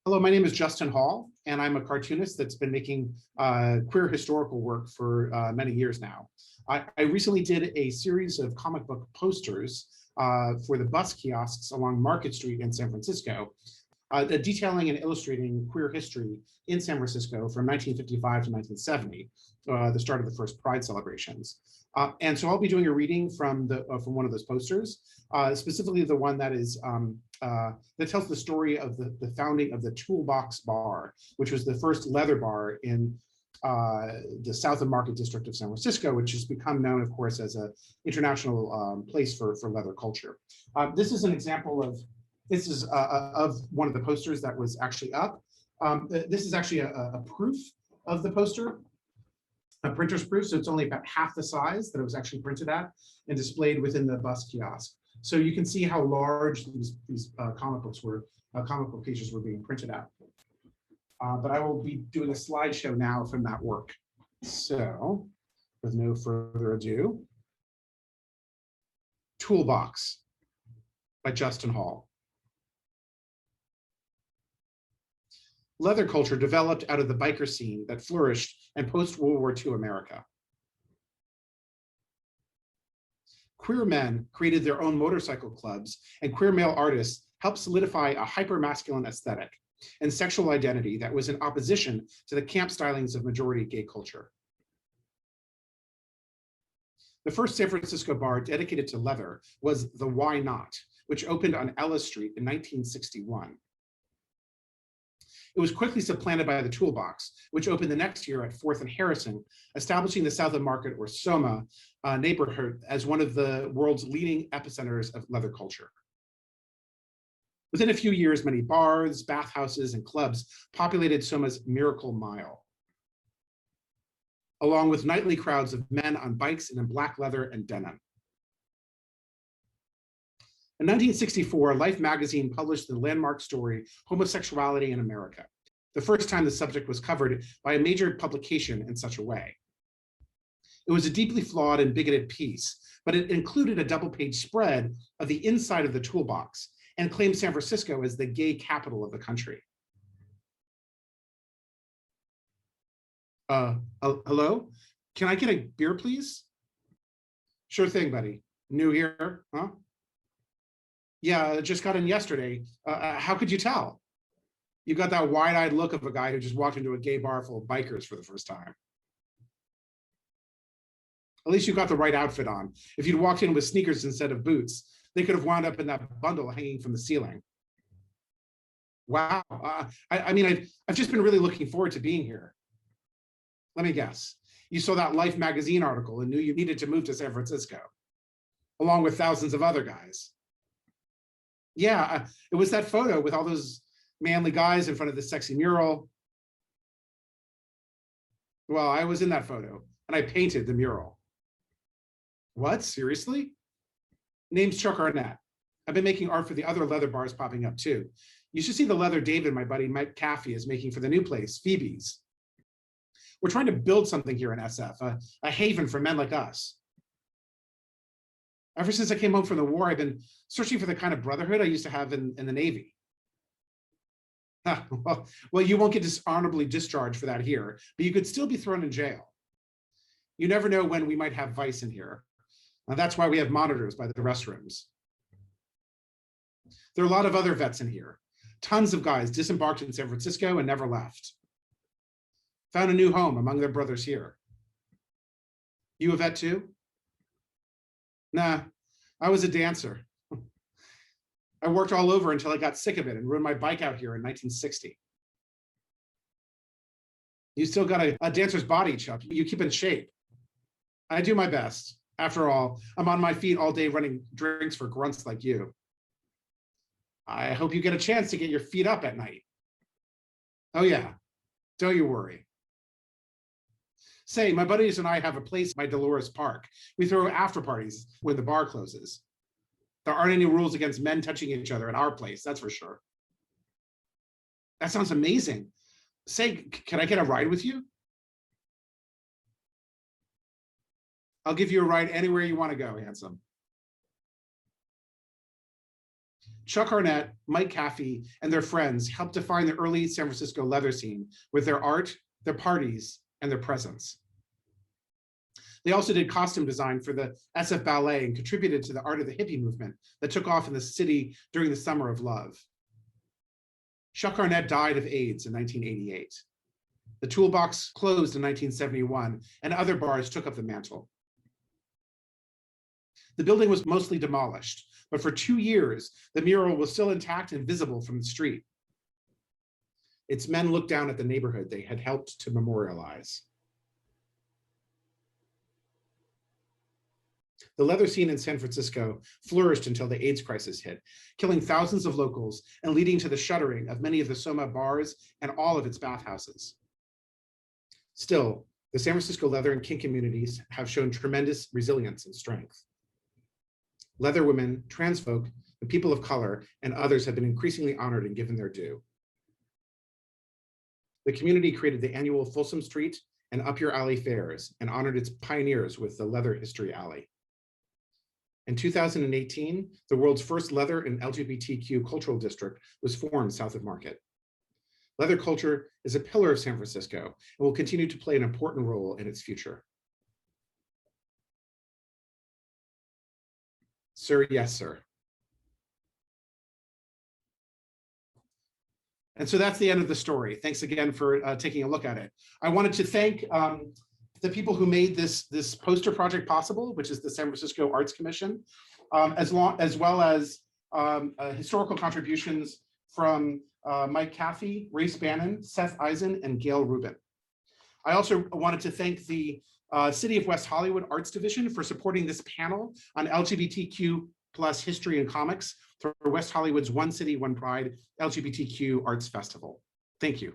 Hello, my name is Justin Hall, and I'm a cartoonist that's been making queer historical work for many years now. I recently did a series of comic book posters for the bus kiosks along Market Street in San Francisco, detailing and illustrating queer history in San Francisco from 1955 to 1970, the start of the first Pride celebrations. And so I'll be doing a reading from one of those posters, specifically the one that is that tells the story of the founding of the Toolbox Bar, which was the first leather bar in the South of Market district of San Francisco, which has become known, of course, as an international place for leather culture. This is an example of one of the posters that was actually up. This is actually a proof of the poster, a printer's proof, so it's only about half the size that it was actually printed at and displayed within the bus kiosk. So you can see how large these comic book pages were being printed at. But I will be doing a slideshow now from that work. So, with no further ado, Toolbox by Justin Hall. Leather culture developed out of the biker scene that flourished in post-World War II America. Queer men created their own motorcycle clubs, and queer male artists helped solidify a hyper-masculine aesthetic and sexual identity that was in opposition to the camp stylings of majority gay culture. The first San Francisco bar dedicated to leather was the Why Not, which opened on Ellis Street in 1961. It was quickly supplanted by the Toolbox, which opened the next year at 4th and Harrison, establishing the South of Market, or SoMa, neighborhood as one of the world's leading epicenters of leather culture. Within a few years, many bars, bathhouses, and clubs populated SoMa's Miracle Mile, along with nightly crowds of men on bikes and in black leather and denim. In 1964, Life magazine published the landmark story, Homosexuality in America, the first time the subject was covered by a major publication in such a way. It was a deeply flawed and bigoted piece, but it included a double-page spread of the inside of the Toolbox and claimed San Francisco as the gay capital of the country. Hello? Can I get a beer, please? Sure thing, buddy. New here, huh? Yeah, just got in yesterday. How could you tell? You got that wide-eyed look of a guy who just walked into a gay bar full of bikers for the first time. At least you got the right outfit on. If you'd walked in with sneakers instead of boots, they could have wound up in that bundle hanging from the ceiling. Wow. I mean, I've just been really looking forward to being here. Let me guess. You saw that Life magazine article and knew you needed to move to San Francisco, along with thousands of other guys. Yeah, it was that photo with all those manly guys in front of the sexy mural. Well, I was in that photo, and I painted the mural. What, seriously? Name's Chuck Arnett. I've been making art for the other leather bars popping up too. You should see the leather David, my buddy Mike Caffey, is making for the new place, Phoebe's. We're trying to build something here in SF, a haven for men like us. Ever since I came home from the war, I've been searching for the kind of brotherhood I used to have in the Navy. Well, you won't get dishonorably discharged for that here, but you could still be thrown in jail. You never know when we might have vice in here. That's why we have monitors by the restrooms. There are a lot of other vets in here. Tons of guys disembarked in San Francisco and never left. Found a new home among their brothers here. You a vet too? Nah, I was a dancer. I worked all over until I got sick of it and rode my bike out here in 1960. You still got a dancer's body, Chuck. You keep in shape. I do my best. After all, I'm on my feet all day running drinks for grunts like you. I hope you get a chance to get your feet up at night. Oh yeah, don't you worry. Say, my buddies and I have a place by Dolores Park. We throw after parties when the bar closes. There aren't any rules against men touching each other at our place, that's for sure. That sounds amazing. Say, can I get a ride with you? I'll give you a ride anywhere you want to go, handsome. Chuck Arnett, Mike Caffey, and their friends helped define the early San Francisco leather scene with their art, their parties, and their presence. They also did costume design for the SF Ballet and contributed to the art of the hippie movement that took off in the city during the Summer of Love. Chuck Arnett died of AIDS in 1988. The Toolbox closed in 1971, and other bars took up the mantle. The building was mostly demolished, but for 2 years, the mural was still intact and visible from the street. Its men looked down at the neighborhood they had helped to memorialize. The leather scene in San Francisco flourished until the AIDS crisis hit, killing thousands of locals and leading to the shuttering of many of the Soma bars and all of its bathhouses. Still, the San Francisco leather and kink communities have shown tremendous resilience and strength. Leather women, trans folk, the people of color, and others have been increasingly honored and given their due. The community created the annual Folsom Street and Up Your Alley fairs and honored its pioneers with the Leather History Alley. In 2018, the world's first leather and LGBTQ cultural district was formed south of Market. Leather culture is a pillar of San Francisco and will continue to play an important role in its future. Sir, yes, sir. And so that's the end of the story. Thanks again for taking a look at it. I wanted to thank the people who made this poster project possible, which is the San Francisco Arts Commission, as well as historical contributions from Mike Caffey, Race Bannon, Seth Eisen, and Gail Rubin. I also wanted to thank the City of West Hollywood Arts Division for supporting this panel on LGBTQ plus history and comics for West Hollywood's One City, One Pride LGBTQ Arts Festival. Thank you.